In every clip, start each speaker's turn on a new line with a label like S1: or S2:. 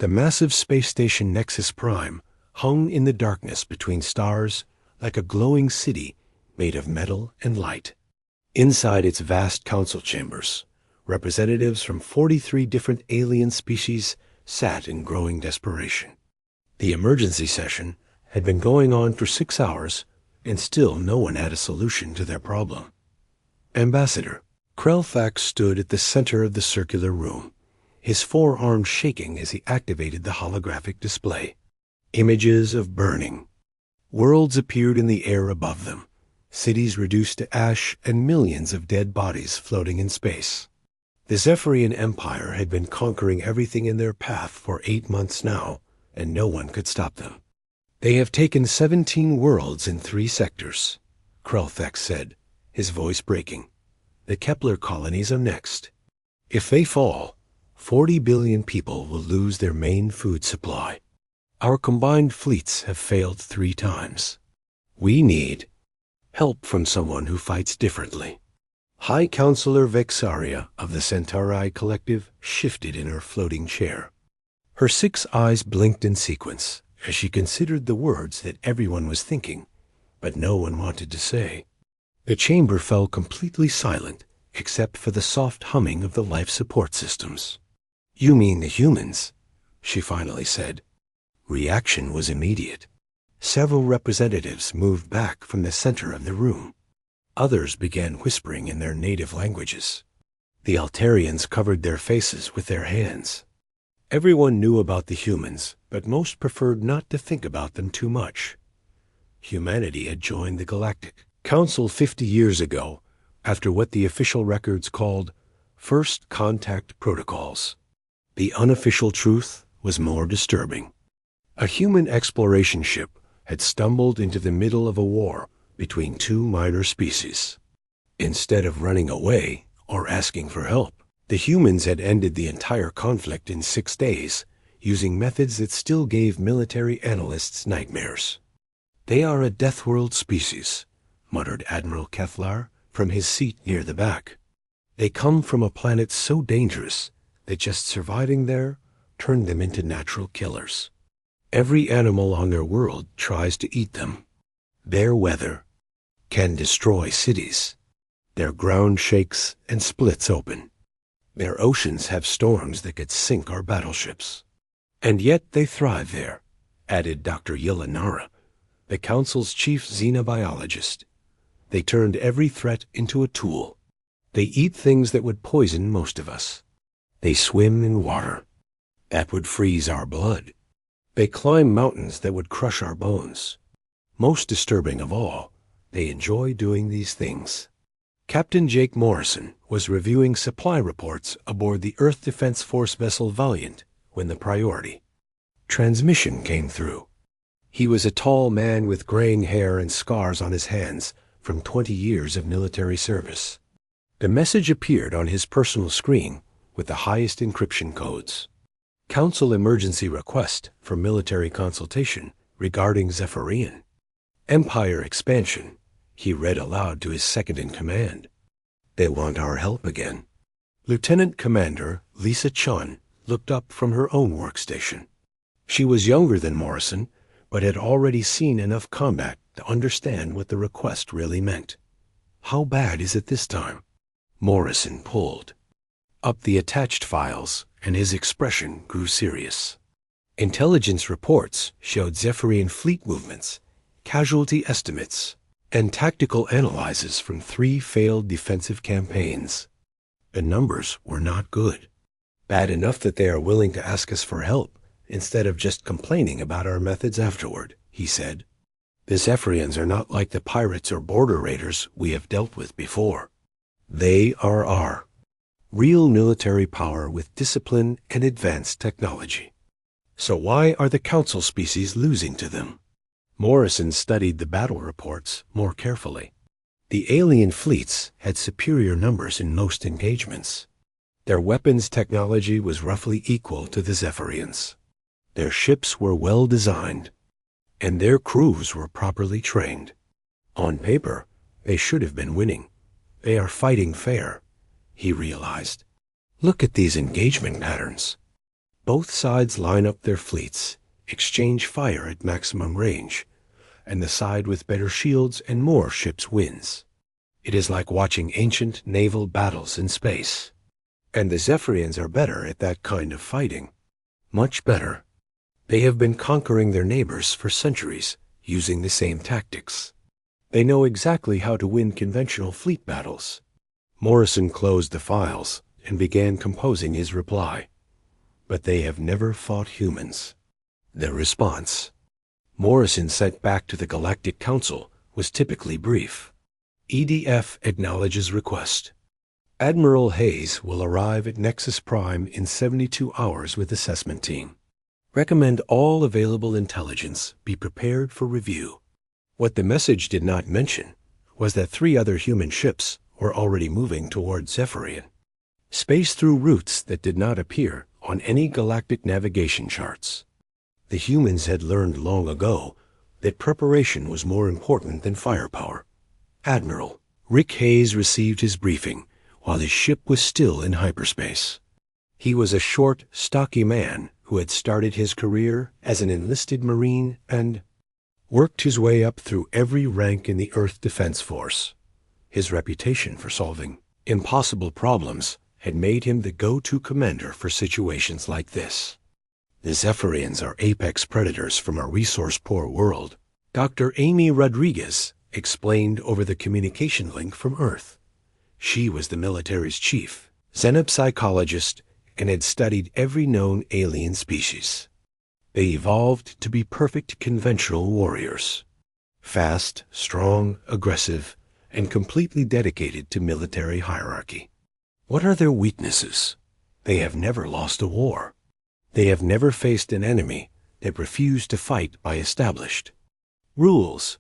S1: The massive space station Nexus Prime hung in the darkness between stars like a glowing city made of metal and light. Inside its vast council chambers, representatives from 43 different alien species sat in growing desperation. The emergency session had been going on for 6 hours, and still no one had a solution to their problem. Ambassador Krelfax stood at the center of the circular room, his forearm shaking as he activated the holographic display. Images of burning. Worlds appeared in the air above them, cities reduced to ash and millions of dead bodies floating in space. The Zephyrian Empire had been conquering everything in their path for 8 months now, and no one could stop them. They have taken 17 worlds in 3 sectors, Krelfax said, his voice breaking. The Kepler colonies are next. If they fall, 40 billion people will lose their main food supply. Our combined fleets have failed 3 times. We need help from someone who fights differently. High Counselor Vexaria of the Centauri Collective shifted in her floating chair. Her 6 eyes blinked in sequence as she considered the words that everyone was thinking, but no one wanted to say. The chamber fell completely silent except for the soft humming of the life support systems. "You mean the humans," she finally said. Reaction was immediate. Several representatives moved back from the center of the room. Others began whispering in their native languages. The Altarians covered their faces with their hands. Everyone knew about the humans, but most preferred not to think about them too much. Humanity had joined the Galactic Council 50 years ago, after what the official records called First Contact Protocols. The unofficial truth was more disturbing. A human exploration ship had stumbled into the middle of a war between 2 minor species. Instead of running away or asking for help, the humans had ended the entire conflict in 6 days, using methods that still gave military analysts nightmares. "They are a Death World species," muttered Admiral Kevlar from his seat near the back. "They come from a planet so dangerous that just surviving there turned them into natural killers. Every animal on their world tries to eat them. Their weather can destroy cities. Their ground shakes and splits open. Their oceans have storms that could sink our battleships. And yet they thrive there," added Dr. Yelanara, the Council's chief xenobiologist. "They turned every threat into a tool. They eat things that would poison most of us. They swim in water. That would freeze our blood. They climb mountains that would crush our bones. Most disturbing of all, they enjoy doing these things." Captain Jake Morrison was reviewing supply reports aboard the Earth Defense Force vessel Valiant when the priority transmission came through. He was a tall man with graying hair and scars on his hands from 20 years of military service. The message appeared on his personal screen with the highest encryption codes. Council emergency request for military consultation regarding Zephyrian Empire expansion, he read aloud to his second-in-command. "They want our help again." Lieutenant Commander Lisa Chun looked up from her own workstation. She was younger than Morrison, but had already seen enough combat to understand what the request really meant. "How bad is it this time?" Morrison pulled up the attached files, and his expression grew serious. Intelligence reports showed Zephyrian fleet movements, casualty estimates, and tactical analyses from 3 failed defensive campaigns. The numbers were not good. "Bad enough that they are willing to ask us for help instead of just complaining about our methods afterward," he said. "The Zephyrians are not like the pirates or border raiders we have dealt with before. They are our real military power with discipline and advanced technology. So why are the Council species losing to them?" Morrison studied the battle reports more carefully. The alien fleets had superior numbers in most engagements. Their weapons technology was roughly equal to the Zephyrians. Their ships were well designed, and their crews were properly trained. On paper, they should have been winning. They are fighting fair, he realized. Look at these engagement patterns. Both sides line up their fleets, exchange fire at maximum range, and the side with better shields and more ships wins. It is like watching ancient naval battles in space. And the Zephyrians are better at that kind of fighting. Much better. They have been conquering their neighbors for centuries, using the same tactics. They know exactly how to win conventional fleet battles. Morrison closed the files and began composing his reply. But they have never fought humans. Their response. Morrison sent back to the Galactic Council was typically brief. EDF acknowledges request. Admiral Hayes will arrive at Nexus Prime in 72 hours with assessment team. Recommend all available intelligence be prepared for review. What the message did not mention was that 3 other human ships were already moving toward Zephyrian space through routes that did not appear on any galactic navigation charts. The humans had learned long ago that preparation was more important than firepower. Admiral Rick Hayes received his briefing while his ship was still in hyperspace. He was a short, stocky man who had started his career as an enlisted Marine and worked his way up through every rank in the Earth Defense Force. His reputation for solving impossible problems had made him the go-to commander for situations like this. The Zephyrians are apex predators from a resource-poor world, Dr. Amy Rodriguez explained over the communication link from Earth. She was the military's chief, xenopsychologist, and had studied every known alien species. They evolved to be perfect conventional warriors. Fast, strong, aggressive, and completely dedicated to military hierarchy. What are their weaknesses? They have never lost a war. They have never faced an enemy that refused to fight by established rules.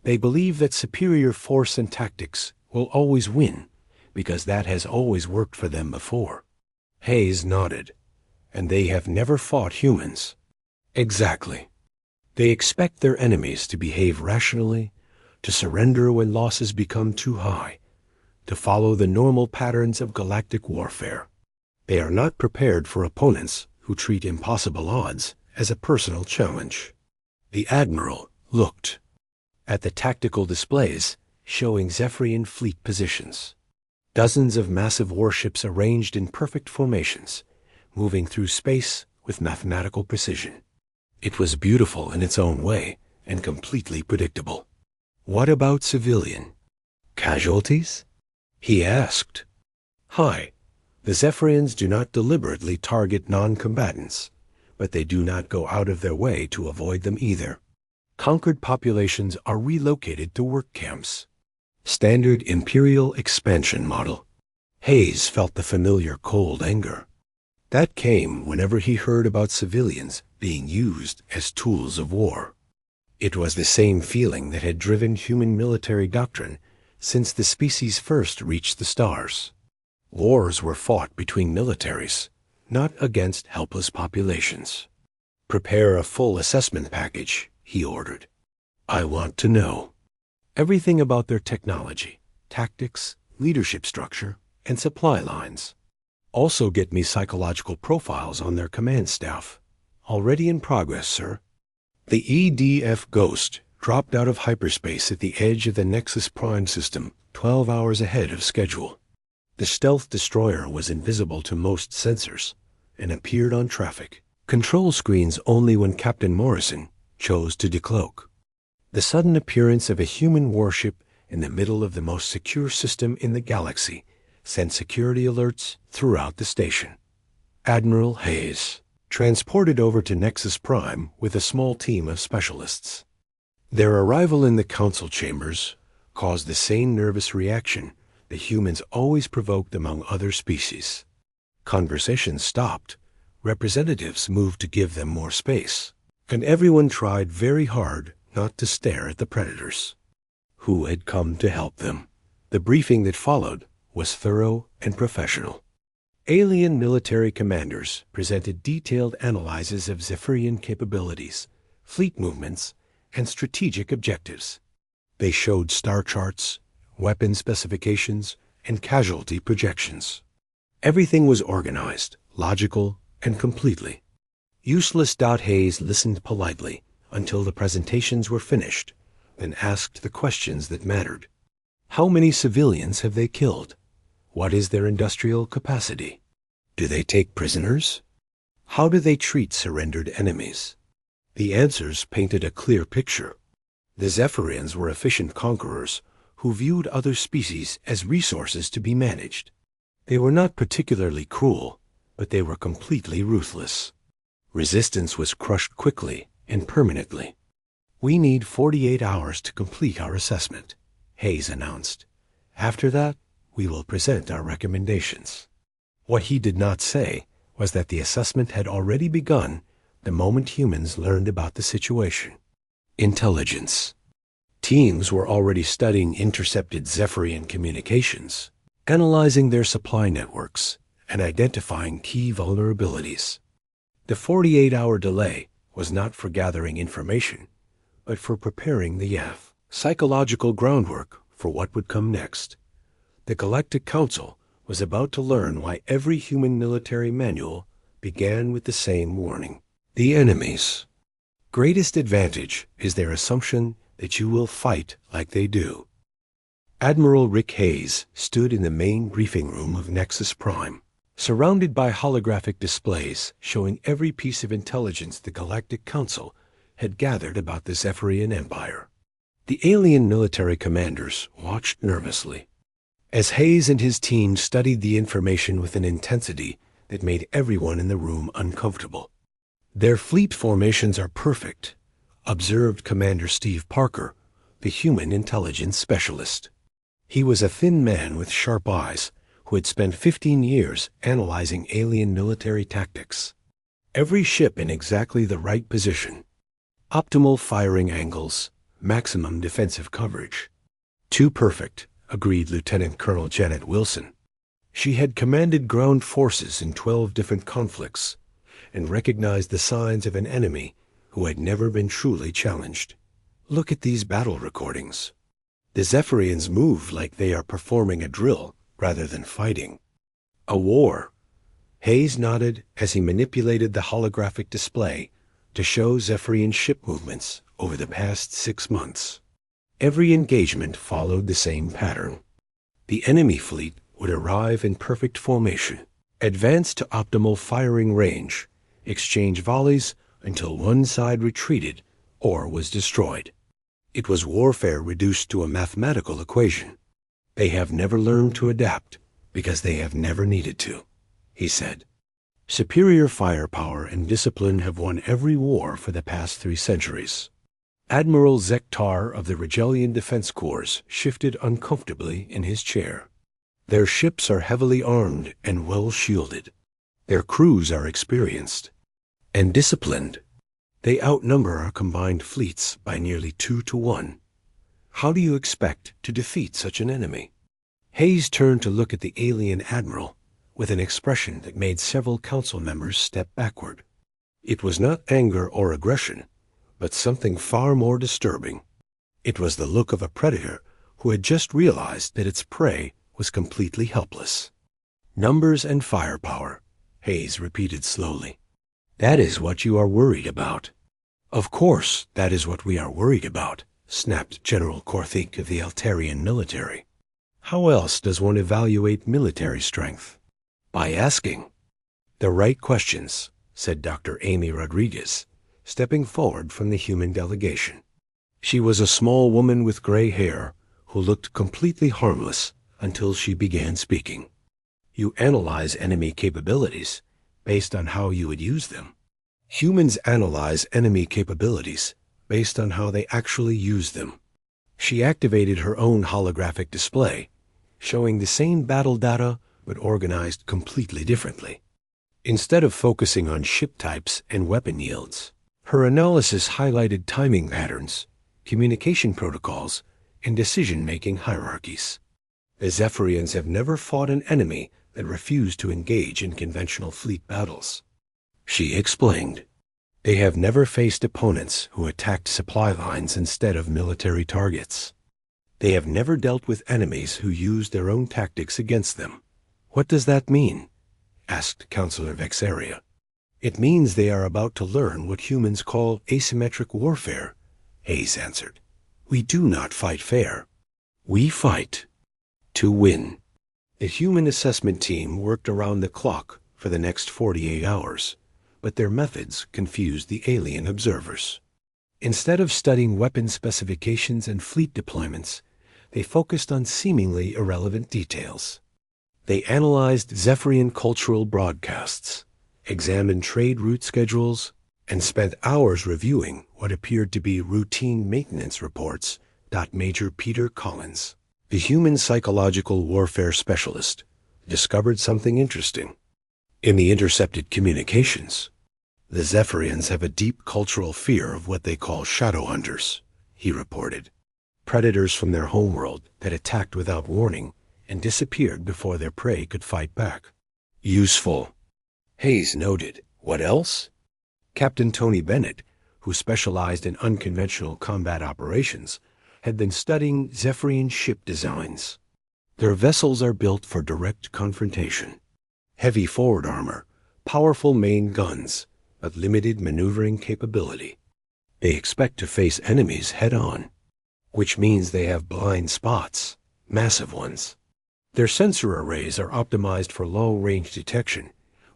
S1: They believe that superior force and tactics will always win because that has always worked for them before. Hayes nodded. And they have never fought humans. Exactly. They expect their enemies to behave rationally, to surrender when losses become too high, to follow the normal patterns of galactic warfare. They are not prepared for opponents who treat impossible odds as a personal challenge. The Admiral looked at the tactical displays showing Zephyrian fleet positions. Dozens of massive warships arranged in perfect formations, moving through space with mathematical precision. It was beautiful in its own way and completely predictable. What about civilian casualties? He asked. Hi. The Zephyrians do not deliberately target non-combatants, but they do not go out of their way to avoid them either. Conquered populations are relocated to work camps. Standard Imperial expansion model. Hayes felt the familiar cold anger. That came whenever he heard about civilians being used as tools of war. It was the same feeling that had driven human military doctrine since the species first reached the stars. Wars were fought between militaries, not against helpless populations. Prepare a full assessment package, he ordered. I want to know everything about their technology, tactics, leadership structure, and supply lines. Also get me psychological profiles on their command staff. Already in progress, sir. The EDF Ghost dropped out of hyperspace at the edge of the Nexus Prime system 12 hours ahead of schedule. The stealth destroyer was invisible to most sensors and appeared on traffic control screens only when Captain Morrison chose to decloak. The sudden appearance of a human warship in the middle of the most secure system in the galaxy sent security alerts throughout the station. Admiral Hayes transported over to Nexus Prime with a small team of specialists. Their arrival in the council chambers caused the same nervous reaction that humans always provoked among other species. Conversations stopped, representatives moved to give them more space, and everyone tried very hard not to stare at the predators. Who had come to help them? The briefing that followed was thorough and professional. Alien military commanders presented detailed analyses of Zephyrian capabilities, fleet movements, and strategic objectives. They showed star charts, weapon specifications, and casualty projections. Everything was organized, logical, and completely Useless. Hayes listened politely until the presentations were finished, then asked the questions that mattered. How many civilians have they killed? What is their industrial capacity? Do they take prisoners? How do they treat surrendered enemies? The answers painted a clear picture. The Zephyrians were efficient conquerors who viewed other species as resources to be managed. They were not particularly cruel, but they were completely ruthless. Resistance was crushed quickly and permanently. We need 48 hours to complete our assessment, Hayes announced. After that, we will present our recommendations. What he did not say was that the assessment had already begun the moment humans learned about the situation. Intelligence. Teams were already studying intercepted Zephyrian communications, analyzing their supply networks, and identifying key vulnerabilities. The 48-hour delay was not for gathering information, but for preparing the psychological groundwork for what would come next. The Galactic Council was about to learn why every human military manual began with the same warning. The enemy's greatest advantage is their assumption that you will fight like they do. Admiral Rick Hayes stood in the main briefing room of Nexus Prime, surrounded by holographic displays showing every piece of intelligence the Galactic Council had gathered about the Zephyrian Empire. The alien military commanders watched nervously as Hayes and his team studied the information with an intensity that made everyone in the room uncomfortable. Their fleet formations are perfect, observed Commander Steve Parker, the human intelligence specialist. He was a thin man with sharp eyes who had spent 15 years analyzing alien military tactics. Every ship in exactly the right position, optimal firing angles, maximum defensive coverage. Too perfect, agreed Lieutenant Colonel Janet Wilson. She had commanded ground forces in 12 different conflicts and recognized the signs of an enemy who had never been truly challenged. Look at these battle recordings. The Zephyrians move like they are performing a drill rather than fighting. A war. Hayes nodded as he manipulated the holographic display to show Zephyrian ship movements over the past 6 months. Every engagement followed the same pattern. The enemy fleet would arrive in perfect formation, advance to optimal firing range, exchange volleys until one side retreated or was destroyed. It was warfare reduced to a mathematical equation. They have never learned to adapt because they have never needed to, he said. Superior firepower and discipline have won every war for the past 3 centuries. Admiral Zektar of the Regelian Defense Corps shifted uncomfortably in his chair. Their ships are heavily armed and well shielded. Their crews are experienced and disciplined. They outnumber our combined fleets by nearly 2 to 1. How do you expect to defeat such an enemy? Hayes turned to look at the alien admiral with an expression that made several council members step backward. It was not anger or aggression, but something far more disturbing. It was the look of a predator who had just realized that its prey was completely helpless. Numbers and firepower, Hayes repeated slowly. That is what you are worried about. Of course, that is what we are worried about, snapped General Korthik of the Altarian military. How else does one evaluate military strength? By asking the right questions, said Dr. Amy Rodriguez, stepping forward from the human delegation. She was a small woman with gray hair who looked completely harmless until she began speaking. You analyze enemy capabilities based on how you would use them. Humans analyze enemy capabilities based on how they actually use them. She activated her own holographic display, showing the same battle data but organized completely differently. Instead of focusing on ship types and weapon yields, her analysis highlighted timing patterns, communication protocols, and decision-making hierarchies. The Zephyrians have never fought an enemy that refused to engage in conventional fleet battles. She explained. They have never faced opponents who attacked supply lines instead of military targets. They have never dealt with enemies who used their own tactics against them. What does that mean? Asked Counselor Vexaria. It means they are about to learn what humans call asymmetric warfare, Hayes answered. We do not fight fair. We fight to win. The human assessment team worked around the clock for the next 48 hours, but their methods confused the alien observers. Instead of studying weapon specifications and fleet deployments, they focused on seemingly irrelevant details. They analyzed Zephyrian cultural broadcasts, examined trade route schedules, and spent hours reviewing what appeared to be routine maintenance reports. Major Peter Collins, the human psychological warfare specialist, discovered something interesting. In the intercepted communications, the Zephyrians have a deep cultural fear of what they call shadow hunters, he reported. Predators from their homeworld that attacked without warning and disappeared before their prey could fight back. Useful, Hayes noted. What else? Captain Tony Bennett, who specialized in unconventional combat operations, had been studying Zephyrian ship designs. Their vessels are built for direct confrontation. Heavy forward armor, powerful main guns, but limited maneuvering capability. They expect to face enemies head-on, which means they have blind spots, massive ones. Their sensor arrays are optimized for long-range detection,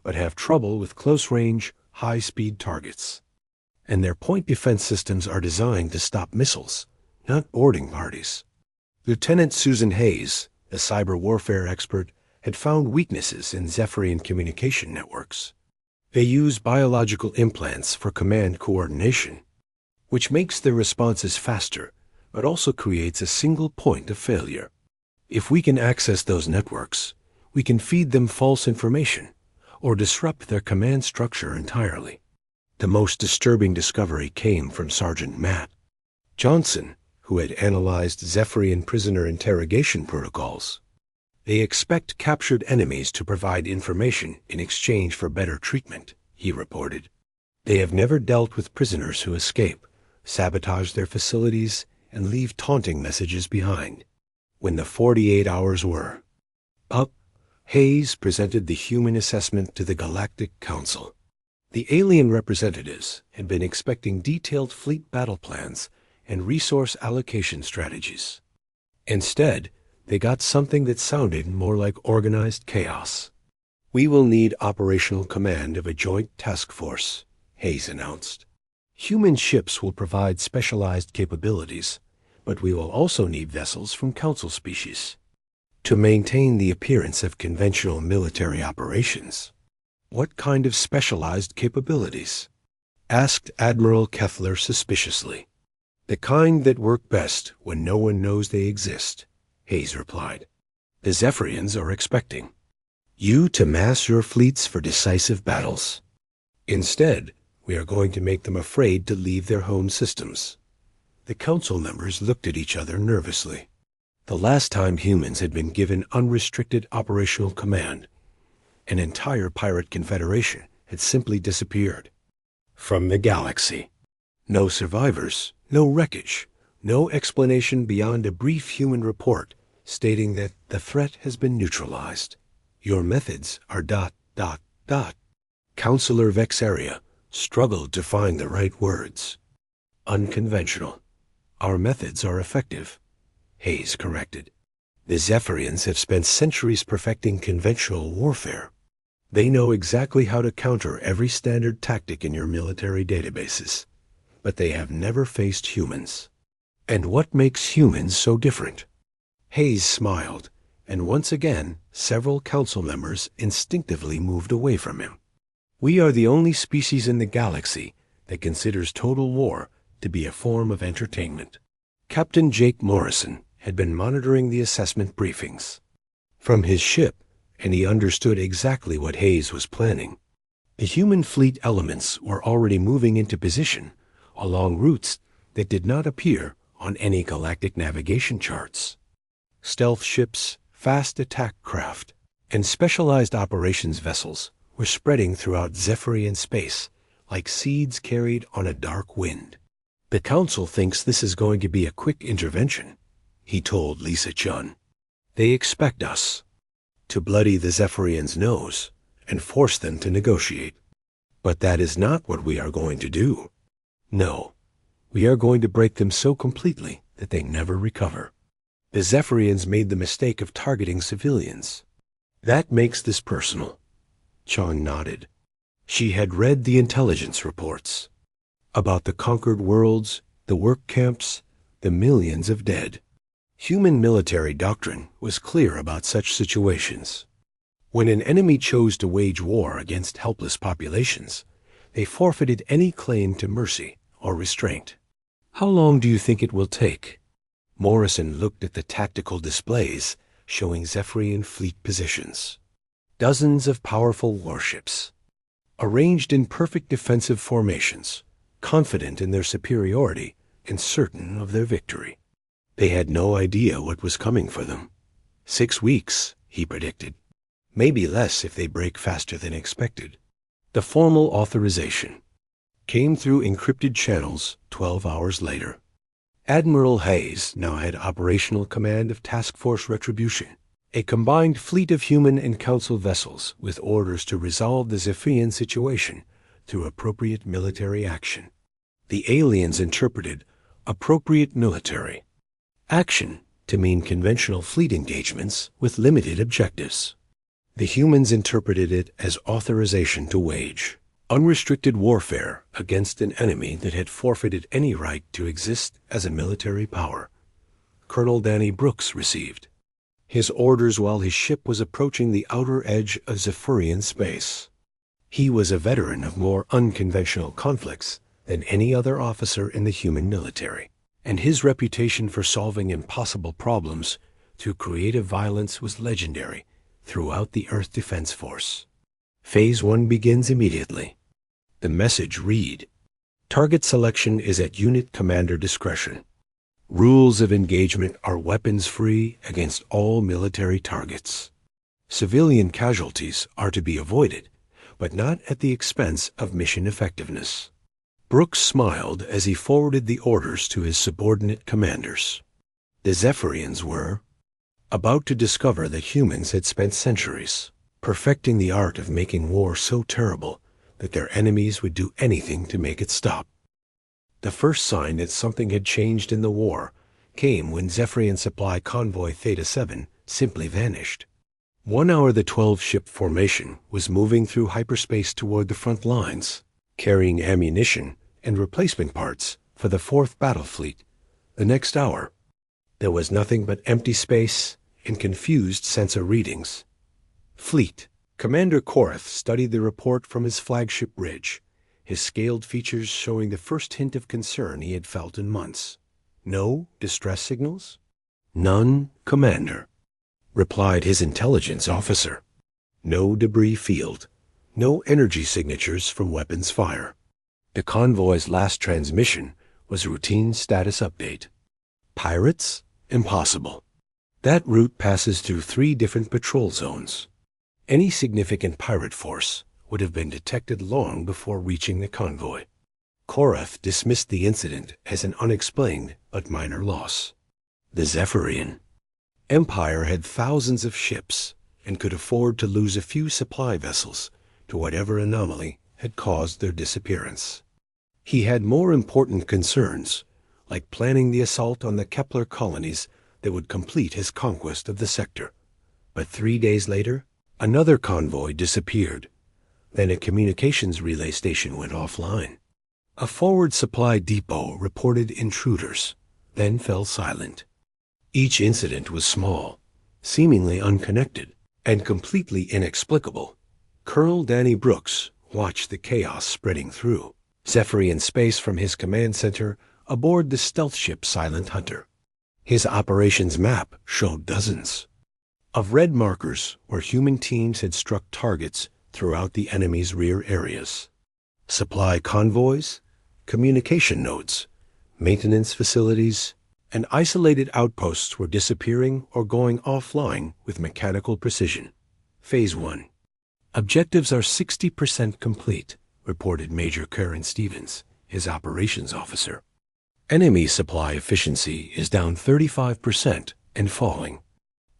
S1: but have trouble with close-range, high-speed targets. And their point defense systems are designed to stop missiles, not boarding parties. Lieutenant Susan Hayes, a cyber warfare expert, had found weaknesses in Zephyrian communication networks. They use biological implants for command coordination, which makes their responses faster, but also creates a single point of failure. If we can access those networks, we can feed them false information or disrupt their command structure entirely. The most disturbing discovery came from Sergeant Matt Johnson, who had analyzed Zephyrian prisoner interrogation protocols. They expect captured enemies to provide information in exchange for better treatment, he reported. They have never dealt with prisoners who escape, sabotage their facilities, and leave taunting messages behind. When the 48 hours were up, Hayes presented the human assessment to the Galactic Council. The alien representatives had been expecting detailed fleet battle plans and resource allocation strategies. Instead, they got something that sounded more like organized chaos. We will need operational command of a joint task force, Hayes announced. Human ships will provide specialized capabilities, but we will also need vessels from Council species to maintain the appearance of conventional military operations. What kind of specialized capabilities? Asked Admiral Kethler suspiciously. The kind that work best when no one knows they exist, Hayes replied. The Zephyrians are expecting you to mass your fleets for decisive battles. Instead, we are going to make them afraid to leave their home systems. The council members looked at each other nervously. The last time humans had been given unrestricted operational command, an entire pirate confederation had simply disappeared from the galaxy. No survivors, no wreckage, no explanation beyond a brief human report stating that the threat has been neutralized. Your methods are ... Counselor Vexaria struggled to find the right words. Unconventional. Our methods are effective, Hayes corrected. The Zephyrians have spent centuries perfecting conventional warfare. They know exactly how to counter every standard tactic in your military databases, but they have never faced humans. And what makes humans so different? Hayes smiled, and once again, several council members instinctively moved away from him. We are the only species in the galaxy that considers total war to be a form of entertainment. Captain Jake Morrison had been monitoring the assessment briefings from his ship, and he understood exactly what Hayes was planning. The human fleet elements were already moving into position along routes that did not appear on any galactic navigation charts. Stealth ships, fast attack craft, and specialized operations vessels were spreading throughout Zephyrian space like seeds carried on a dark wind. The Council thinks this is going to be a quick intervention, he told Lisa Chun. They expect us to bloody the Zephyrians' nose and force them to negotiate. But that is not what we are going to do. No, we are going to break them so completely that they never recover. The Zephyrians made the mistake of targeting civilians. That makes this personal. Chong nodded. She had read the intelligence reports about the conquered worlds, the work camps, the millions of dead. Human military doctrine was clear about such situations. When an enemy chose to wage war against helpless populations, they forfeited any claim to mercy or restraint. How long do you think it will take? Morrison looked at the tactical displays showing Zephyrian fleet positions. Dozens of powerful warships, arranged in perfect defensive formations, confident in their superiority and certain of their victory. They had no idea what was coming for them. 6 weeks, he predicted. Maybe less if they break faster than expected. The formal authorization came through encrypted channels 12 hours later. Admiral Hayes now had operational command of Task Force Retribution, a combined fleet of human and council vessels with orders to resolve the Zephyrian situation through appropriate military action. The aliens interpreted appropriate military action to mean conventional fleet engagements with limited objectives. The humans interpreted it as authorization to wage unrestricted warfare against an enemy that had forfeited any right to exist as a military power. Colonel Danny Brooks received his orders while his ship was approaching the outer edge of Zephyrian space. He was a veteran of more unconventional conflicts than any other officer in the human military, and his reputation for solving impossible problems through creative violence was legendary throughout the Earth Defense Force. Phase 1 begins immediately. The message read, target selection is at unit commander discretion. Rules of engagement are weapons-free against all military targets. Civilian casualties are to be avoided, but not at the expense of mission effectiveness. Brooks smiled as he forwarded the orders to his subordinate commanders. The Zephyrians were about to discover that humans had spent centuries perfecting the art of making war so terrible that their enemies would do anything to make it stop. The first sign that something had changed in the war came when Zephyrian supply convoy Theta 7 simply vanished. 1 hour the 12-ship formation was moving through hyperspace toward the front lines, carrying ammunition and replacement parts for the 4th Battle Fleet. The next hour, there was nothing but empty space and confused sensor readings. Fleet. Commander Korath studied the report from his flagship bridge, his scaled features showing the first hint of concern he had felt in months. No distress signals? None, Commander, replied his intelligence officer. No debris field. No energy signatures from weapons fire. The convoy's last transmission was a routine status update. Pirates? Impossible. That route passes through 3 different patrol zones. Any significant pirate force would have been detected long before reaching the convoy. Korath dismissed the incident as an unexplained but minor loss. The Zephyrian Empire had thousands of ships and could afford to lose a few supply vessels to whatever anomaly had caused their disappearance. He had more important concerns, like planning the assault on the Kepler colonies that would complete his conquest of the sector. But 3 days later, another convoy disappeared. Then a communications relay station went offline. A forward supply depot reported intruders, then fell silent. Each incident was small, seemingly unconnected, and completely inexplicable. Colonel Danny Brooks watched the chaos spreading through Zephyrian space from his command center aboard the stealth ship Silent Hunter. His operations map showed dozens of red markers where human teams had struck targets throughout the enemy's rear areas. Supply convoys, communication nodes, maintenance facilities, and isolated outposts were disappearing or going offline with mechanical precision. Phase 1. Objectives are 60% complete, reported Major Karen Stevens, his operations officer. Enemy supply efficiency is down 35% and falling.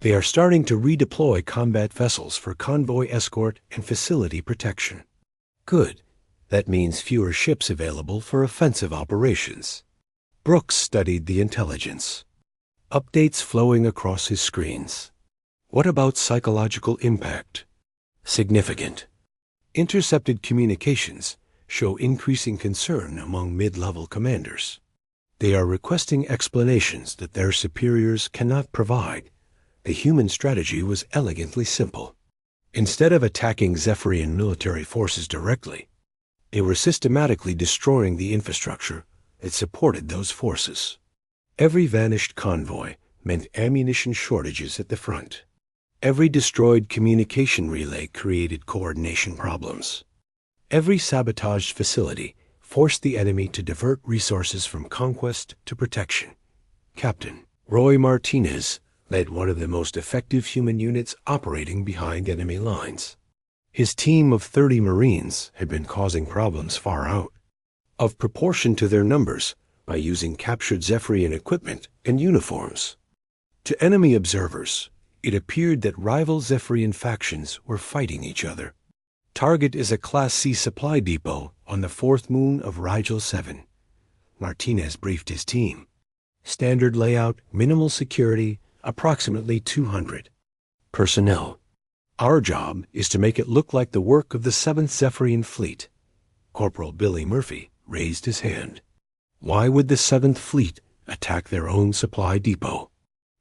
S1: They are starting to redeploy combat vessels for convoy escort and facility protection. Good. That means fewer ships available for offensive operations. Brooks studied the intelligence. Updates flowing across his screens. What about psychological impact? Significant. Intercepted communications show increasing concern among mid-level commanders. They are requesting explanations that their superiors cannot provide. The human strategy was elegantly simple. Instead of attacking Zephyrian military forces directly, they were systematically destroying the infrastructure that supported those forces. Every vanished convoy meant ammunition shortages at the front. Every destroyed communication relay created coordination problems. Every sabotaged facility forced the enemy to divert resources from conquest to protection. Captain Roy Martinez led one of the most effective human units operating behind enemy lines. His team of 30 Marines had been causing problems far out, of proportion to their numbers, by using captured Zephyrian equipment and uniforms. To enemy observers, it appeared that rival Zephyrian factions were fighting each other. Target is a Class C supply depot on the fourth moon of Rigel 7. Martinez briefed his team. Standard layout, minimal security, approximately 200 personnel. Our job is to make it look like the work of the 7th Zephyrian Fleet. Corporal Billy Murphy raised his hand. Why would the 7th Fleet attack their own supply depot?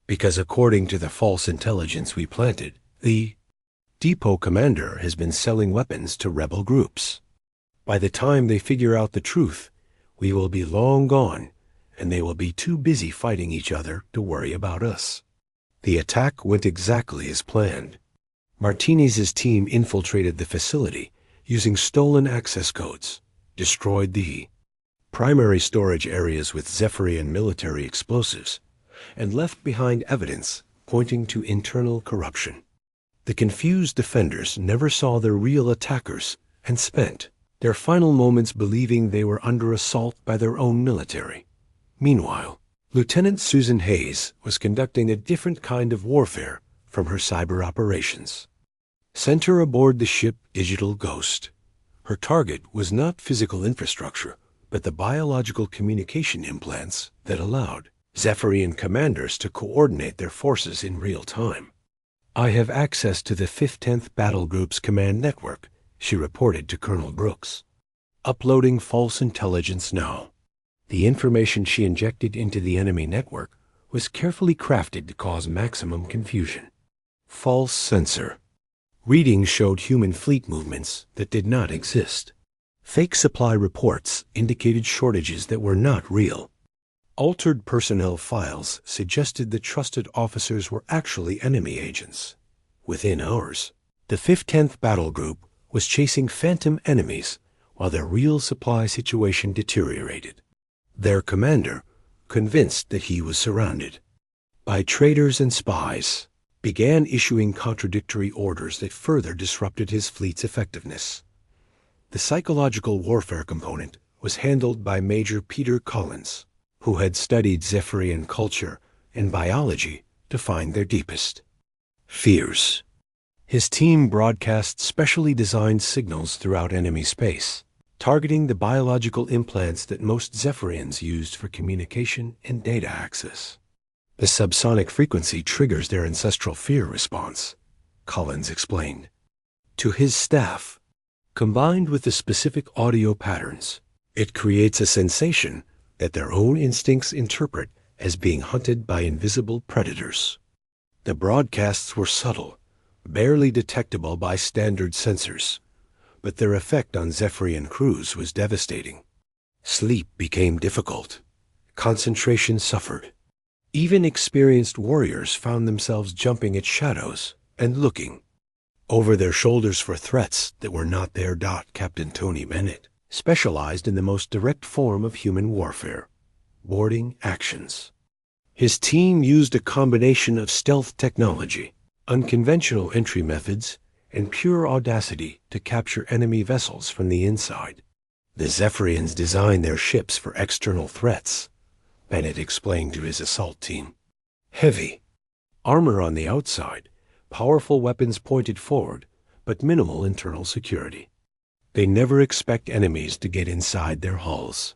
S1: Because according to the false intelligence we planted, the depot commander has been selling weapons to rebel groups. By the time they figure out the truth, we will be long gone, and they will be too busy fighting each other to worry about us. The attack went exactly as planned. Martinez's team infiltrated the facility using stolen access codes, destroyed the primary storage areas with Zephyrian military explosives, and left behind evidence pointing to internal corruption. The confused defenders never saw their real attackers and spent their final moments believing they were under assault by their own military. Meanwhile, Lieutenant Susan Hayes was conducting a different kind of warfare from her cyber operations. Sent her aboard the ship Digital Ghost. Her target was not physical infrastructure, but the biological communication implants that allowed Zephyrian commanders to coordinate their forces in real time. I have access to the 5th-10th Battle Group's command network, she reported to Colonel Brooks. Uploading false intelligence now. The information she injected into the enemy network was carefully crafted to cause maximum confusion. False sensor. Readings showed human fleet movements that did not exist. Fake supply reports indicated shortages that were not real. Altered personnel files suggested that trusted officers were actually enemy agents. Within hours, the 5th-10th Battle Group was chasing phantom enemies while their real supply situation deteriorated. Their commander, convinced that he was surrounded by traitors and spies, began issuing contradictory orders that further disrupted his fleet's effectiveness. The psychological warfare component was handled by Major Peter Collins, who had studied Zephyrian culture and biology to find their deepest fears. His team broadcast specially designed signals throughout enemy space, targeting the biological implants that most Zephyrians used for communication and data access. The subsonic frequency triggers their ancestral fear response, Collins explained. To his staff, combined with the specific audio patterns, it creates a sensation that their own instincts interpret as being hunted by invisible predators. The broadcasts were subtle, barely detectable by standard sensors, but their effect on Zephyrian crews was devastating. Sleep became difficult. Concentration suffered. Even experienced warriors found themselves jumping at shadows and looking over their shoulders for threats that were not there. Captain Tony Bennett specialized in the most direct form of human warfare, boarding actions. His team used a combination of stealth technology, unconventional entry methods, and pure audacity to capture enemy vessels from the inside. The Zephyrians designed their ships for external threats, Bennett explained to his assault team. Heavy armor on the outside, powerful weapons pointed forward, but minimal internal security. They never expect enemies to get inside their hulls.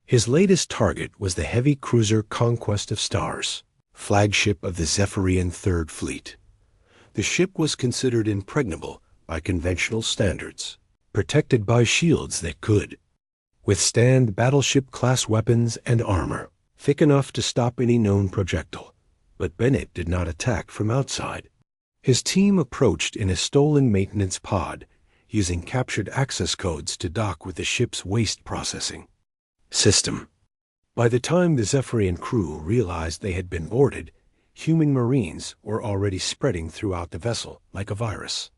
S1: His latest target was the heavy cruiser Conquest of Stars, flagship of the Zephyrian Third Fleet. The ship was considered impregnable by conventional standards, protected by shields that could withstand battleship-class weapons and armor, thick enough to stop any known projectile. But Bennett did not attack from outside. His team approached in a stolen maintenance pod, using captured access codes to dock with the ship's waste processing system. By the time the Zephyrian crew realized they had been boarded, human marines were already spreading throughout the vessel like a virus.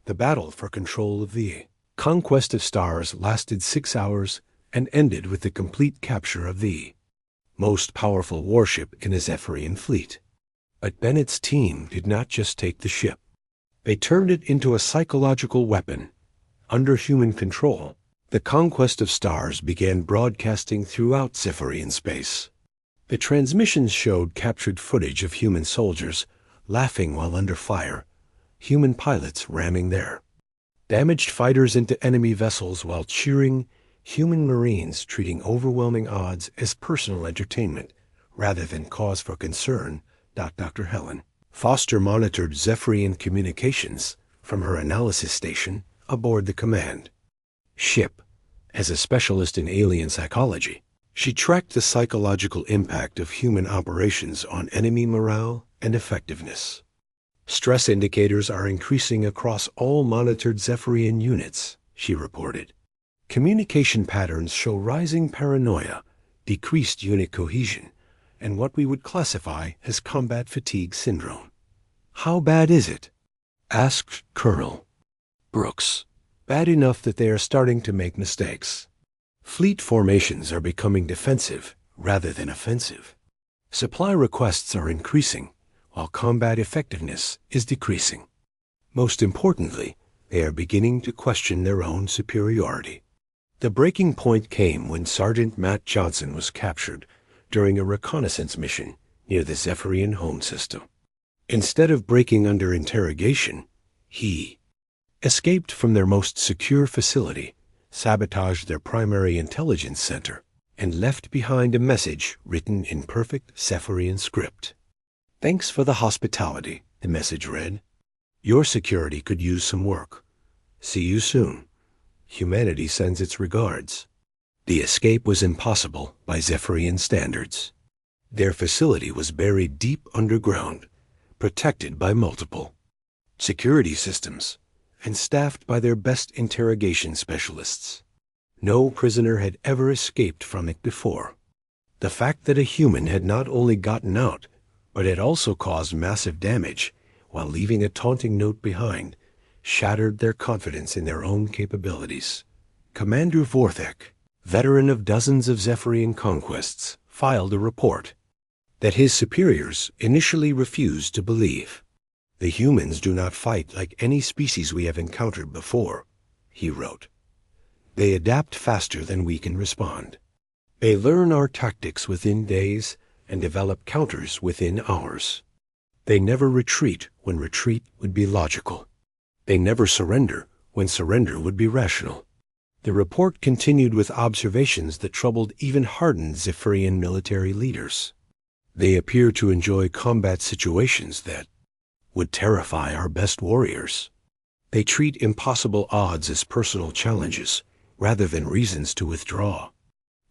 S1: The battle for control of the Conquest of Stars lasted 6 hours and ended with the complete capture of the most powerful warship in the Zephyrian fleet. But Bennett's team did not just take the ship. They turned it into a psychological weapon. Under human control, the Conquest of Stars began broadcasting throughout Zephyrian space. The transmissions showed captured footage of human soldiers laughing while under fire, human pilots ramming their damaged fighters into enemy vessels while cheering, human marines treating overwhelming odds as personal entertainment rather than cause for concern. Dr. Helen Foster monitored Zephyrian communications from her analysis station aboard the command ship. As a specialist in alien psychology, she tracked the psychological impact of human operations on enemy morale and effectiveness. Stress indicators are increasing across all monitored Zephyrian units, she reported. Communication patterns show rising paranoia, decreased unit cohesion, and what we would classify as combat fatigue syndrome. How bad is it? Asked Colonel Brooks. Bad enough that they are starting to make mistakes. Fleet formations are becoming defensive rather than offensive. Supply requests are increasing, while combat effectiveness is decreasing. Most importantly, they are beginning to question their own superiority. The breaking point came when Sergeant Matt Johnson was captured during a reconnaissance mission near the Zephyrian home system. Instead of breaking under interrogation, he escaped from their most secure facility, sabotaged their primary intelligence center, and left behind a message written in perfect Zephyrian script. "Thanks for the hospitality," the message read. "Your security could use some work. See you soon. Humanity sends its regards." The escape was impossible by Zephyrian standards. Their facility was buried deep underground, protected by multiple security systems, and staffed by their best interrogation specialists. No prisoner had ever escaped from it before. The fact that a human had not only gotten out, but had also caused massive damage while leaving a taunting note behind, shattered their confidence in their own capabilities. Commander Vorthek, veteran of dozens of Zephyrian conquests, filed a report that his superiors initially refused to believe. "The humans do not fight like any species we have encountered before," he wrote. "They adapt faster than we can respond. They learn our tactics within days and develop counters within hours. They never retreat when retreat would be logical. They never surrender when surrender would be rational." The report continued with observations that troubled even hardened Zephyrian military leaders. "They appear to enjoy combat situations that would terrify our best warriors. They treat impossible odds as personal challenges rather than reasons to withdraw.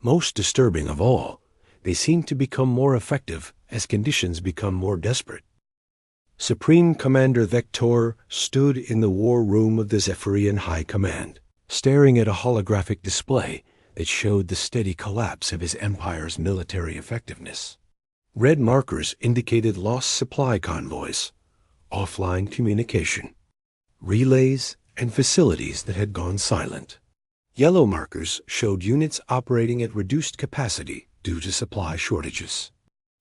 S1: Most disturbing of all, they seem to become more effective as conditions become more desperate." Supreme Commander Vector stood in the war room of the Zephyrian High Command, staring at a holographic display that showed the steady collapse of his empire's military effectiveness. Red markers indicated lost supply convoys, offline communication, relays, and facilities that had gone silent. Yellow markers showed units operating at reduced capacity due to supply shortages.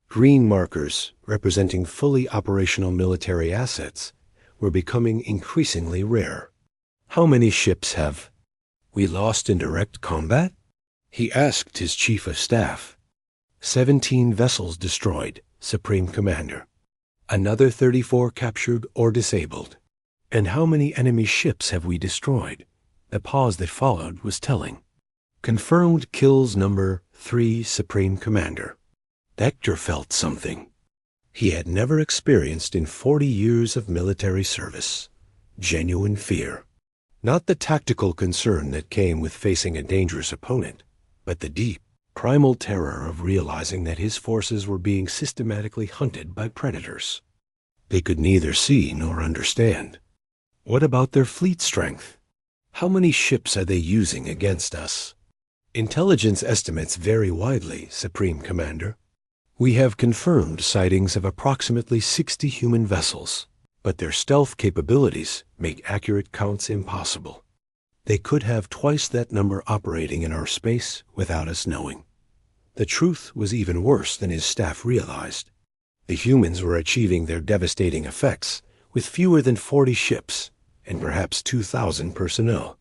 S1: Green markers, representing fully operational military assets, were becoming increasingly rare. "How many ships have we lost in direct combat?" he asked his chief of staff. 17 vessels destroyed, Supreme Commander. Another 34 captured or disabled. "And how many enemy ships have we destroyed?" The pause that followed was telling. Confirmed kills number 3 Supreme Commander. Hector felt something he had never experienced in 40 years of military service. Genuine fear. Not the tactical concern that came with facing a dangerous opponent, but the deep, primal terror of realizing that his forces were being systematically hunted by predators they could neither see nor understand. What about their fleet strength? How many ships are they using against us? Intelligence estimates vary widely, Supreme Commander. We have confirmed sightings of approximately 60 human vessels, but their stealth capabilities make accurate counts impossible. They could have twice that number operating in our space without us knowing. The truth was even worse than his staff realized. The humans were achieving their devastating effects with fewer than 40 ships and perhaps 2,000 personnel.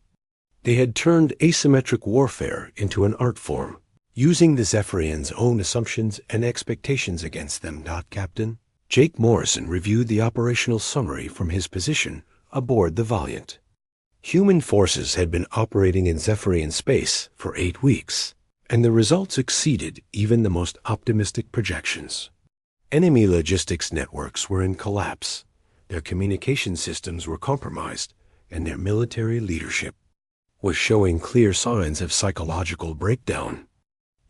S1: They had turned asymmetric warfare into an art form, using the Zephyrians' own assumptions and expectations against them, Captain. Jake Morrison reviewed the operational summary from his position aboard the Valiant. Human forces had been operating in Zephyrian space for 8 weeks, and the results exceeded even the most optimistic projections. Enemy logistics networks were in collapse, their communication systems were compromised, and their military leadership was showing clear signs of psychological breakdown.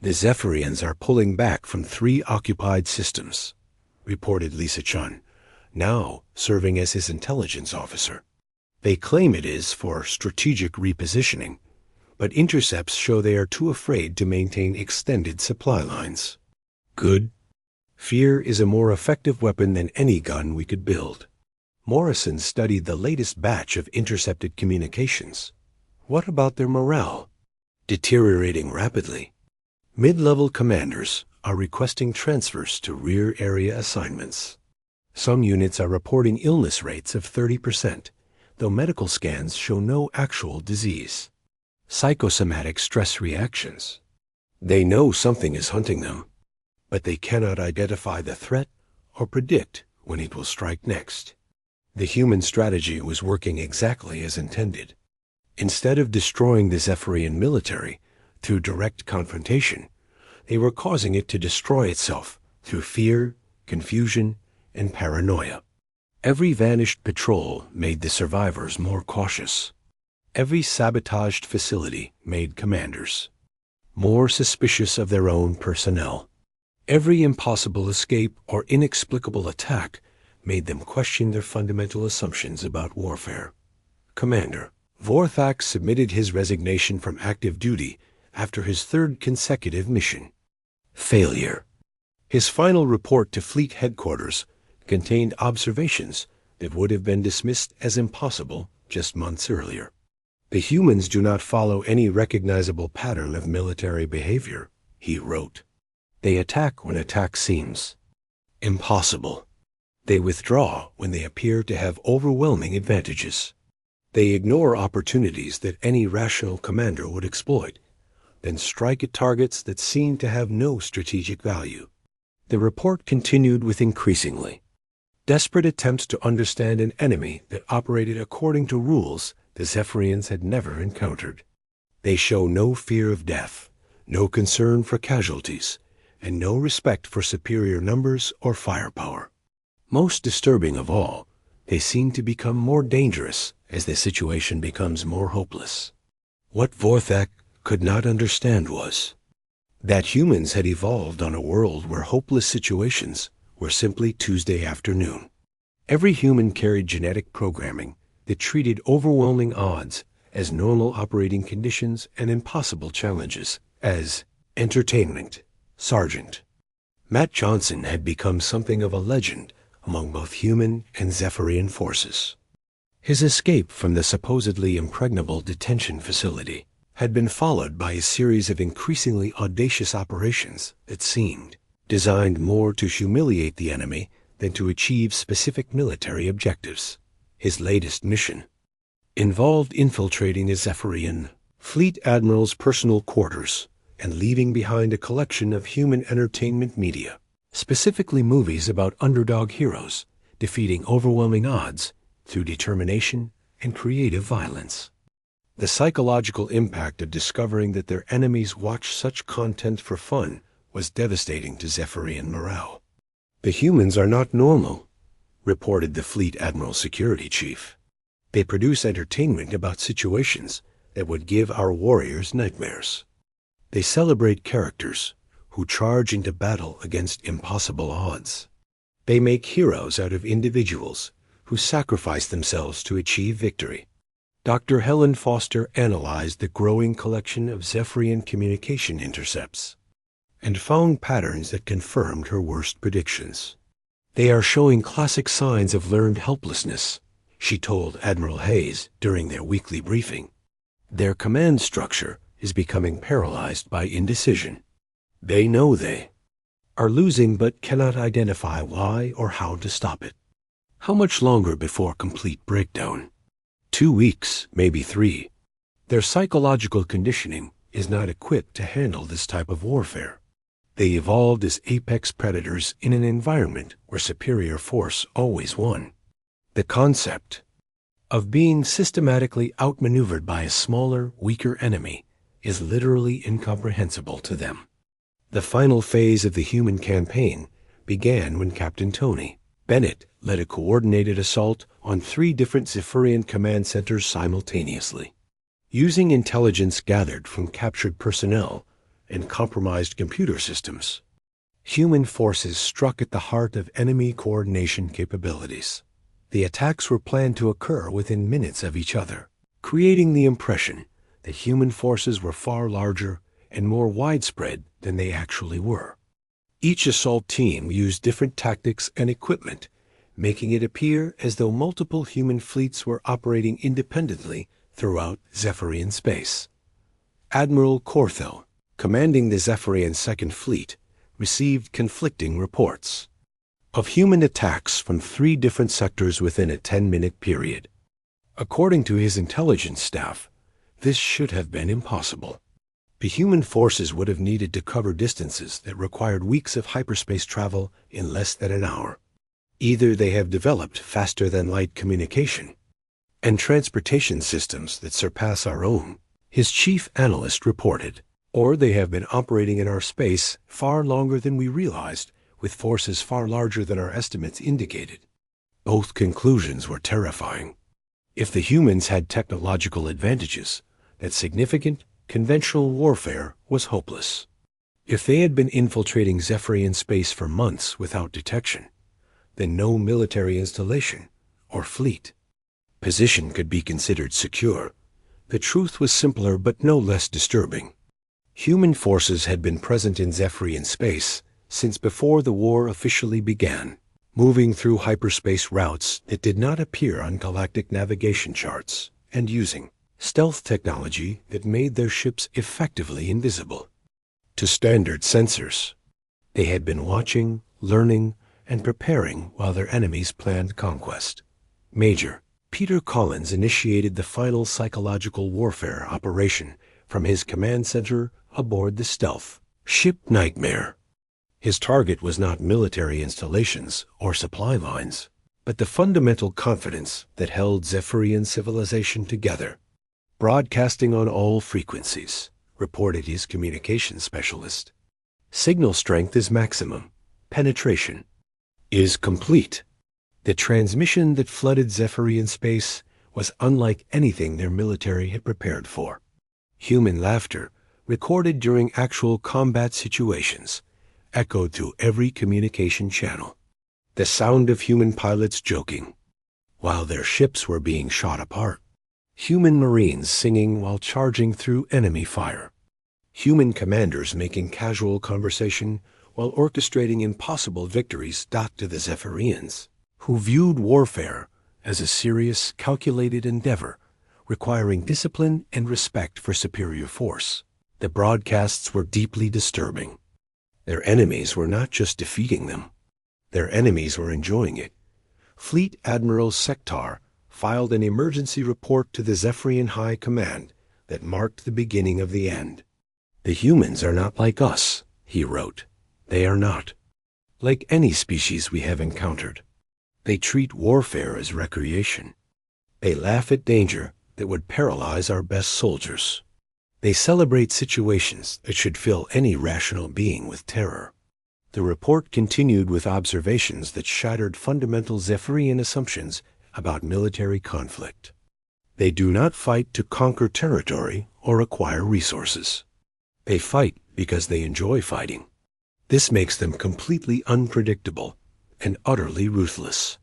S1: The Zephyrians are pulling back from 3 occupied systems, reported Lisa Chun, now serving as his intelligence officer. They claim it is for strategic repositioning, but intercepts show they are too afraid to maintain extended supply lines. Good. Fear is a more effective weapon than any gun we could build. Morrison studied the latest batch of intercepted communications. What about their morale? Deteriorating rapidly. Mid-level commanders are requesting transfers to rear area assignments. Some units are reporting illness rates of 30%, though medical scans show no actual disease. Psychosomatic stress reactions. They know something is hunting them, but they cannot identify the threat or predict when it will strike next. The human strategy was working exactly as intended. Instead of destroying the Zephyrian military through direct confrontation, they were causing it to destroy itself through fear, confusion, and paranoia. Every vanished patrol made the survivors more cautious. Every sabotaged facility made commanders more suspicious of their own personnel. Every impossible escape or inexplicable attack made them question their fundamental assumptions about warfare. Commander, Vorthak submitted his resignation from active duty after his 3rd consecutive mission. Failure. His final report to Fleet Headquarters contained observations that would have been dismissed as impossible just months earlier. The humans do not follow any recognizable pattern of military behavior, he wrote. They attack when attack seems impossible. They withdraw when they appear to have overwhelming advantages. They ignore opportunities that any rational commander would exploit, then strike at targets that seem to have no strategic value. The report continued with increasingly desperate attempts to understand an enemy that operated according to rules the Zephyrians had never encountered. They show no fear of death, no concern for casualties, and no respect for superior numbers or firepower. Most disturbing of all, they seem to become more dangerous as the situation becomes more hopeless. What Vorthak could not understand was that humans had evolved on a world where hopeless situations were simply Tuesday afternoon. Every human carried genetic programming that treated overwhelming odds as normal operating conditions and impossible challenges as entertainment. Sergeant Matt Johnson had become something of a legend among both human and Zephyrian forces. His escape from the supposedly impregnable detention facility had been followed by a series of increasingly audacious operations that seemed designed more to humiliate the enemy than to achieve specific military objectives. His latest mission involved infiltrating the Zephyrian Fleet Admiral's personal quarters and leaving behind a collection of human entertainment media, specifically movies about underdog heroes defeating overwhelming odds through determination and creative violence. The psychological impact of discovering that their enemies watch such content for fun was devastating to Zephyrian morale. "The humans are not normal," reported the Fleet Admiral Security Chief. "They produce entertainment about situations that would give our warriors nightmares. They celebrate characters who charge into battle against impossible odds. They make heroes out of individuals who sacrifice themselves to achieve victory." Dr. Helen Foster analyzed the growing collection of Zephyrian communication intercepts and found patterns that confirmed her worst predictions. "They are showing classic signs of learned helplessness," she told Admiral Hayes during their weekly briefing. "Their command structure is becoming paralyzed by indecision. They know they are losing but cannot identify why or how to stop it." How much longer before complete breakdown? 2 weeks, maybe 3. Their psychological conditioning is not equipped to handle this type of warfare. They evolved as apex predators in an environment where superior force always won. The concept of being systematically outmaneuvered by a smaller, weaker enemy is literally incomprehensible to them. The final phase of the human campaign began when Captain Tony Bennett led a coordinated assault on 3 different Zephyrian command centers simultaneously. Using intelligence gathered from captured personnel and compromised computer systems, human forces struck at the heart of enemy coordination capabilities. The attacks were planned to occur within minutes of each other, creating the impression that human forces were far larger and more widespread than they actually were. Each assault team used different tactics and equipment, making it appear as though multiple human fleets were operating independently throughout Zephyrian space. Admiral Corthell, commanding the Zephyrian Second Fleet, received conflicting reports of human attacks from 3 different sectors within a 10-minute period. According to his intelligence staff, this should have been impossible. The human forces would have needed to cover distances that required weeks of hyperspace travel in less than an hour. Either they have developed faster-than-light communication and transportation systems that surpass our own, his chief analyst reported, or they have been operating in our space far longer than we realized, with forces far larger than our estimates indicated. Both conclusions were terrifying. If the humans had technological advantages, that significant conventional warfare was hopeless. If they had been infiltrating Zephyrian space for months without detection, then no military installation or fleet position could be considered secure. The truth was simpler but no less disturbing. Human forces had been present in Zephyrian space since before the war officially began, moving through hyperspace routes that did not appear on galactic navigation charts and using stealth technology that made their ships effectively invisible to standard sensors. They had been watching, learning, and preparing while their enemies planned conquest. Major Peter Collins initiated the final psychological warfare operation from his command center aboard the stealth ship Nightmare. His target was not military installations or supply lines, but the fundamental confidence that held Zephyrian civilization together. "Broadcasting on all frequencies," reported his communications specialist. "Signal strength is maximum. Penetration is complete." The transmission that flooded Zephyrian space was unlike anything their military had prepared for. Human laughter, recorded during actual combat situations, echoed through every communication channel. The sound of human pilots joking while their ships were being shot apart. Human Marines singing while charging through enemy fire. Human commanders making casual conversation while orchestrating impossible victories docked to the Zephyrians, who viewed warfare as a serious, calculated endeavor requiring discipline and respect for superior force. The broadcasts were deeply disturbing. Their enemies were not just defeating them. Their enemies were enjoying it. Fleet Admiral Sektar filed an emergency report to the Zephyrian High Command that marked the beginning of the end. "The humans are not like us," he wrote. "They are not like any species we have encountered. They treat warfare as recreation. They laugh at danger that would paralyze our best soldiers. They celebrate situations that should fill any rational being with terror. The report continued with observations that shattered fundamental Zephyrian assumptions about military conflict. They do not fight to conquer territory or acquire resources. They fight because they enjoy fighting. This makes them completely unpredictable and utterly ruthless.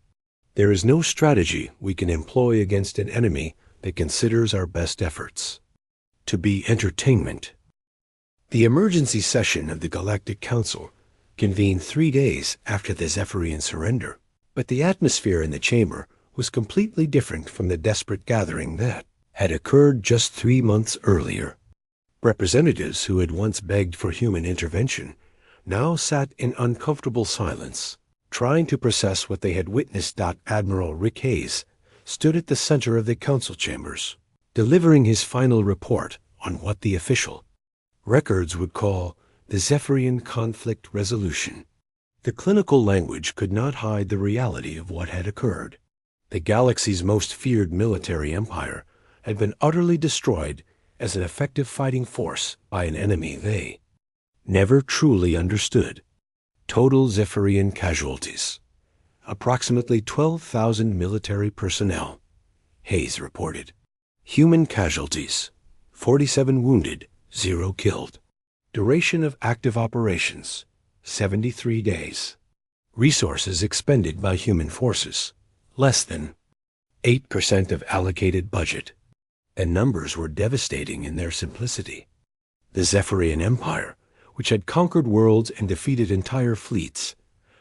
S1: There is no strategy we can employ against an enemy that considers our best efforts to be entertainment. The emergency session of the Galactic Council convened 3 days after the Zephyrian surrender, but the atmosphere in the chamber was completely different from the desperate gathering that had occurred just 3 months earlier. Representatives who had once begged for human intervention now sat in uncomfortable silence, trying to process what they had witnessed. Admiral Rick Hayes stood at the center of the council chambers, delivering his final report on what the official records would call the Zephyrian conflict resolution. The clinical language could not hide the reality of what had occurred. The galaxy's most feared military empire had been utterly destroyed as an effective fighting force by an enemy they never truly understood. Total Zephyrian casualties: approximately 12,000 military personnel, Hayes reported. Human casualties: 47 wounded, 0 killed. Duration of active operations: 73 days. Resources expended by human forces: less than 8% of allocated budget. And numbers were devastating in their simplicity. The Zephyrian Empire, which had conquered worlds and defeated entire fleets,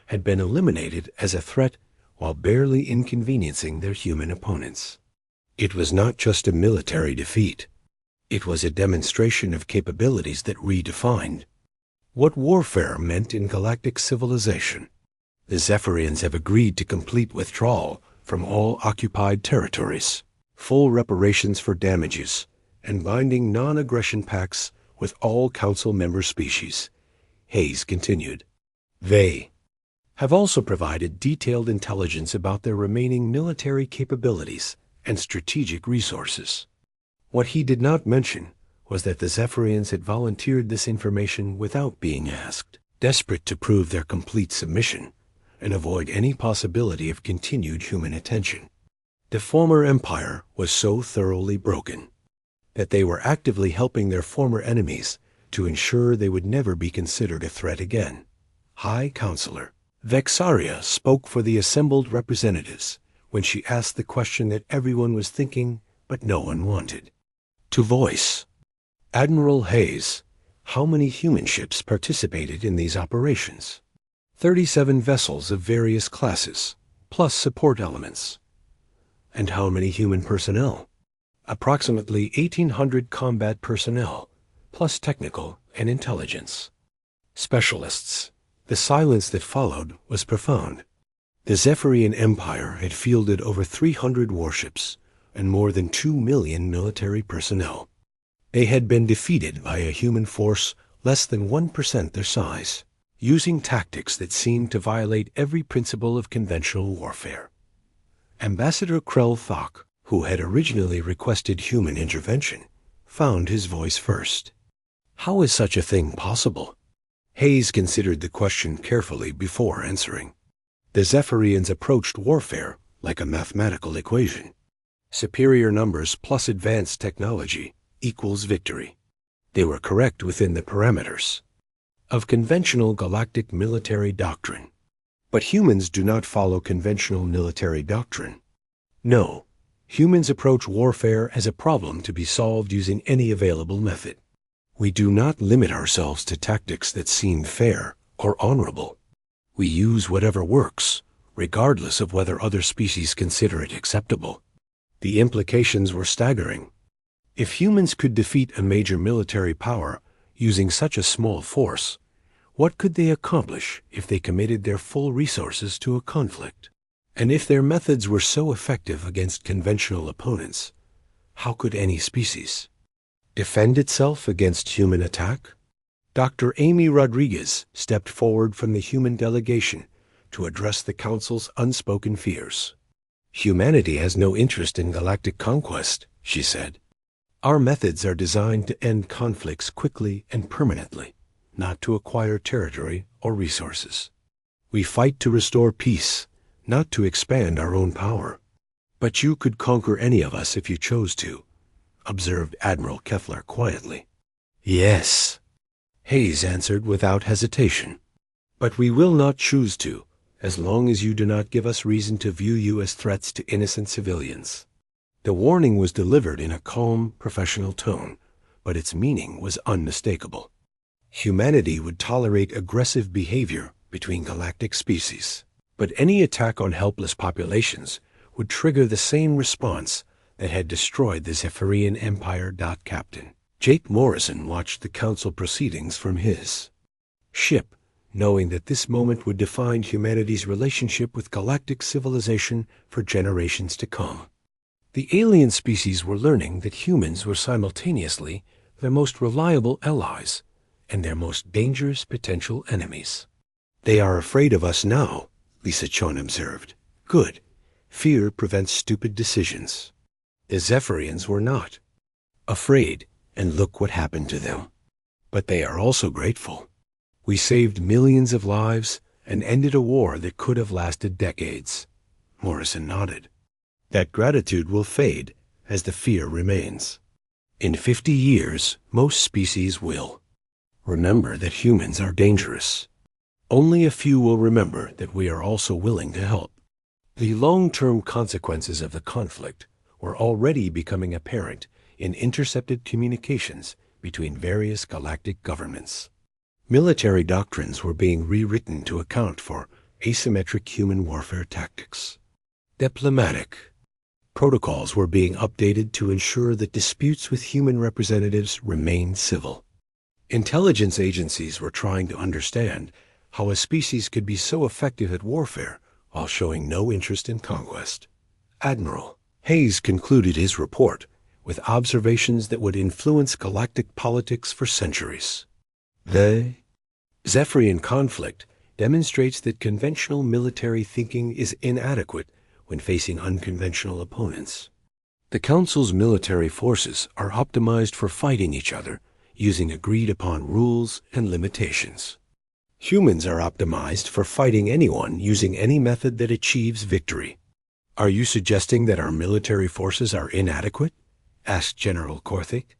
S1: had been eliminated as a threat while barely inconveniencing their human opponents. It was not just a military defeat. It was a demonstration of capabilities that redefined what warfare meant in galactic civilization. The Zephyrians have agreed to complete withdrawal from all occupied territories, full reparations for damages, and binding non-aggression pacts with all Council member species, Hayes continued. They have also provided detailed intelligence about their remaining military capabilities and strategic resources. What he did not mention was that the Zephyrians had volunteered this information without being asked, desperate to prove their complete submission and avoid any possibility of continued human attention. The former empire was so thoroughly broken that they were actively helping their former enemies to ensure they would never be considered a threat again. High Counselor Vexaria spoke for the assembled representatives when she asked the question that everyone was thinking but no one wanted to voice. Admiral Hayes, how many human ships participated in these operations? 37 vessels of various classes, plus support elements. And how many human personnel? Approximately 1,800 combat personnel, plus technical and intelligence specialists. The silence that followed was profound. The Zephyrian Empire had fielded over 300 warships and more than 2 million military personnel. They had been defeated by a human force less than 1% their size, using tactics that seemed to violate every principle of conventional warfare. Ambassador Krell Thok, who had originally requested human intervention, found his voice first. How is such a thing possible? Hayes considered the question carefully before answering. The Zephyrians approached warfare like a mathematical equation. Superior numbers plus advanced technology equals victory. They were correct within the parameters of conventional galactic military doctrine. But humans do not follow conventional military doctrine. No, humans approach warfare as a problem to be solved using any available method. We do not limit ourselves to tactics that seem fair or honorable. We use whatever works, regardless of whether other species consider it acceptable. The implications were staggering. If humans could defeat a major military power using such a small force, what could they accomplish if they committed their full resources to a conflict? And if their methods were so effective against conventional opponents, how could any species defend itself against human attack? Dr. Amy Rodriguez stepped forward from the human delegation to address the Council's unspoken fears. Humanity has no interest in galactic conquest, she said. Our methods are designed to end conflicts quickly and permanently, not to acquire territory or resources. We fight to restore peace, not to expand our own power. But you could conquer any of us if you chose to, observed Admiral Kefler quietly. Yes, Hayes answered without hesitation. But we will not choose to, as long as you do not give us reason to view you as threats to innocent civilians. The warning was delivered in a calm, professional tone, but its meaning was unmistakable. Humanity would tolerate aggressive behavior between galactic species, but any attack on helpless populations would trigger the same response that had destroyed the Zephyrian Empire. Captain Jake Morrison watched the council proceedings from his ship, knowing that this moment would define humanity's relationship with galactic civilization for generations to come. The alien species were learning that humans were simultaneously their most reliable allies and their most dangerous potential enemies. They are afraid of us now, Lisa Chon observed. Good. Fear prevents stupid decisions. The Zephyrians were not afraid, and look what happened to them. But they are also grateful. We saved millions of lives and ended a war that could have lasted decades. Morrison nodded. That gratitude will fade as the fear remains. In 50 years, most species will remember that humans are dangerous. Only a few will remember that we are also willing to help. The long-term consequences of the conflict were already becoming apparent in intercepted communications between various galactic governments. Military doctrines were being rewritten to account for asymmetric human warfare tactics. Diplomatic protocols were being updated to ensure that disputes with human representatives remained civil. Intelligence agencies were trying to understand how a species could be so effective at warfare while showing no interest in conquest. Admiral Hayes concluded his report with observations that would influence galactic politics for centuries. The Zephyrian conflict demonstrates that conventional military thinking is inadequate when facing unconventional opponents. The Council's military forces are optimized for fighting each other using agreed-upon rules and limitations. Humans are optimized for fighting anyone using any method that achieves victory. Are you suggesting that our military forces are inadequate? Asked General Korthik.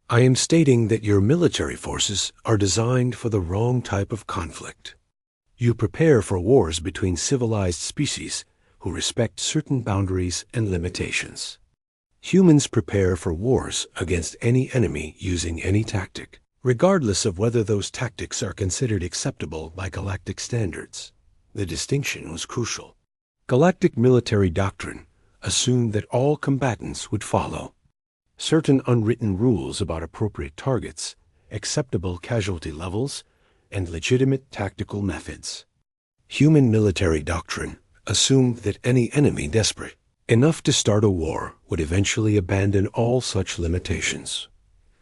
S1: I am stating that your military forces are designed for the wrong type of conflict. You prepare for wars between civilized species who respect certain boundaries and limitations. Humans prepare for wars against any enemy using any tactic, regardless of whether those tactics are considered acceptable by galactic standards. The distinction was crucial. Galactic military doctrine assumed that all combatants would follow certain unwritten rules about appropriate targets, acceptable casualty levels, and legitimate tactical methods. Human military doctrine assumed that any enemy desperate enough to start a war would eventually abandon all such limitations.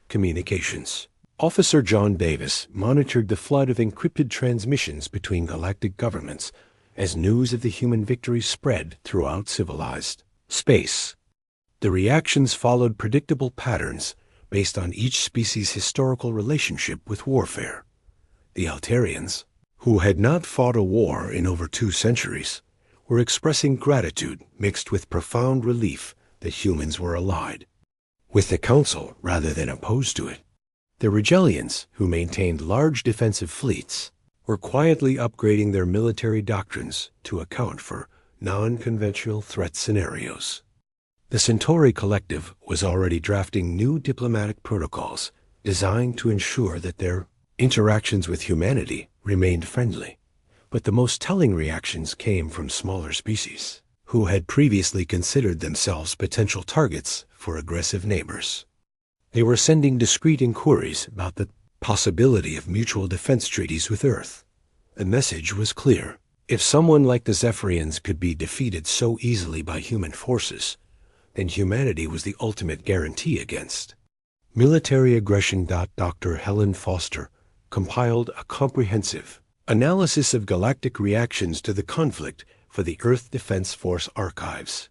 S1: Communications. Officer John Davis monitored the flood of encrypted transmissions between galactic governments as news of the human victory spread throughout civilized space. The reactions followed predictable patterns based on each species' historical relationship with warfare. The Altarians, who had not fought a war in over 2 centuries, were expressing gratitude mixed with profound relief that humans were allied with the Council rather than opposed to it. The Regelians, who maintained large defensive fleets, were quietly upgrading their military doctrines to account for non-conventional threat scenarios. The Centauri Collective was already drafting new diplomatic protocols designed to ensure that their interactions with humanity remained friendly. But the most telling reactions came from smaller species, who had previously considered themselves potential targets for aggressive neighbors. They were sending discreet inquiries about the possibility of mutual defense treaties with Earth. The message was clear. If someone like the Zephyrians could be defeated so easily by human forces, then humanity was the ultimate guarantee against military aggression. Dr. Helen Foster compiled a comprehensive analysis of galactic reactions to the conflict for the Earth Defense Force archives.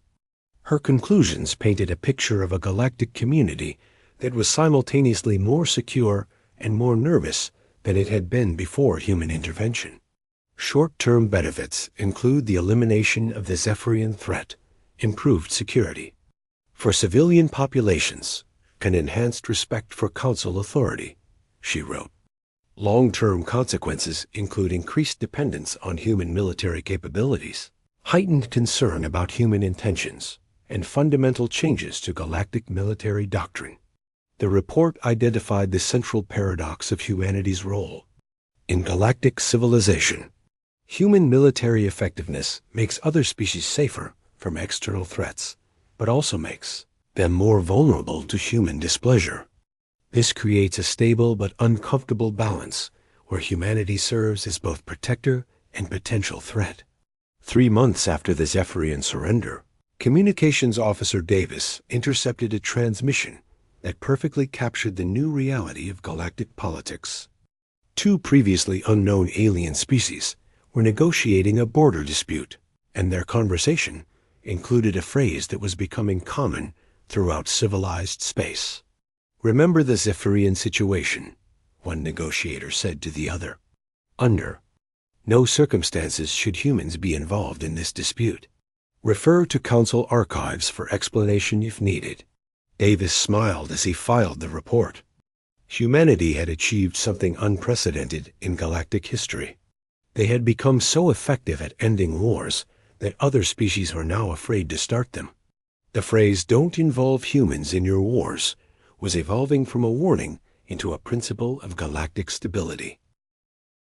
S1: Her conclusions painted a picture of a galactic community that was simultaneously more secure and more nervous than it had been before human intervention. Short-term benefits include the elimination of the Zephyrian threat, improved security. For civilian populations, an enhanced respect for council authority, she wrote. Long-term consequences include increased dependence on human military capabilities, heightened concern about human intentions, and fundamental changes to galactic military doctrine. The report identified the central paradox of humanity's role. In galactic civilization, human military effectiveness makes other species safer from external threats, but also makes them more vulnerable to human displeasure. This creates a stable but uncomfortable balance where humanity serves as both protector and potential threat. 3 months after the Zephyrian surrender, Communications Officer Davis intercepted a transmission that perfectly captured the new reality of galactic politics. 2 previously unknown alien species were negotiating a border dispute, and their conversation included a phrase that was becoming common throughout civilized space. "Remember the Zephyrian situation," one negotiator said to the other. "Under no circumstances should humans be involved in this dispute. Refer to Council archives for explanation if needed." Davis smiled as he filed the report. Humanity had achieved something unprecedented in galactic history. They had become so effective at ending wars that other species were now afraid to start them. The phrase, "Don't involve humans in your wars," was evolving from a warning into a principle of galactic stability.